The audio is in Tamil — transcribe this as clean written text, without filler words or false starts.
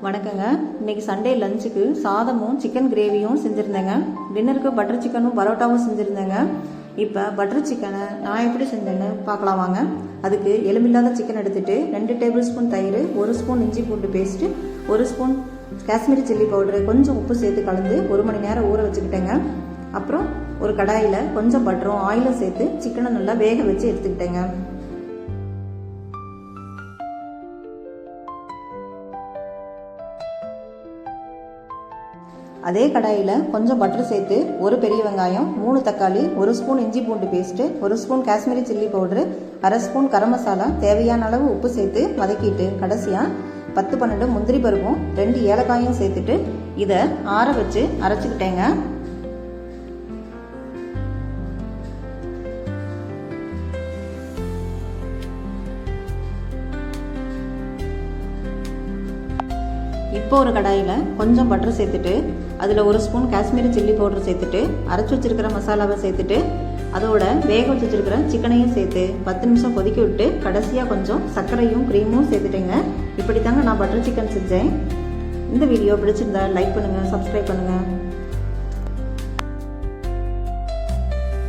வணக்கங்க. இன்னைக்கு சண்டே லஞ்சுக்கு சாதமும் சிக்கன் கிரேவியும் செஞ்சுருந்தேங்க. டின்னருக்கு பட்டர் சிக்கனும் பரோட்டாவும் செஞ்சுருந்தேங்க. இப்போ பட்டர் சிக்கனை நான் எப்படி செஞ்சேன்னு பார்க்கலாம் வாங்க. அதுக்கு எலும்பில்லாத சிக்கன் எடுத்துகிட்டு 2 டேபிள் ஸ்பூன் தயிர், 1 ஸ்பூன் இஞ்சி பூண்டு paste, 1 spoon Kashmiri chilli powder, கொஞ்சம் உப்பு சேர்த்து கலந்து 1 மணி நேரம் ஊற வச்சுக்கிட்டேங்க. அப்புறம் ஒரு கடாயில் கொஞ்சம் பட்டரும் ஆயிலும் சேர்த்து சிக்கனை நல்லா வேக வச்சு எடுத்துக்கிட்டேங்க. அதே கடாயில் கொஞ்சம் பட்டர் சேர்த்து 1 பெரிய வெங்காயம், 3 தக்காளி, 1 ஸ்பூன் இஞ்சி பூண்டு paste, 1 spoon Kashmiri chilli powder, 1/2 spoon garam masala, தேவையான அளவு உப்பு சேர்த்து வதக்கிட்டு கடைசியாக 10-12 முந்திரி பருப்பும் 2 ஏலக்காயும் சேர்த்துட்டு இதை ஆற வச்சு அரைச்சிக்கிட்டேங்க. இப்போ ஒரு கடாயில் கொஞ்சம் பட்டர் சேர்த்துட்டு அதில் 1 ஸ்பூன் காஷ்மீரி சில்லி பவுடர் சேர்த்துட்டு அரைச்சி வச்சிருக்கிற மசாலாவை சேர்த்துட்டு அதோட வேக வச்சு வச்சிருக்கிற சிக்கனையும் சேர்த்து 10 நிமிஷம் கொதிக்க விட்டு கடைசியாக கொஞ்சம் சர்க்கரையும் க்ரீமும் சேர்த்துட்டேங்க. இப்படி தாங்க நான் பட்டர் சிக்கன் செஞ்சேன். இந்த வீடியோ பிடிச்சிருந்தா லைக் பண்ணுங்கள், சப்ஸ்கிரைப் பண்ணுங்கள்.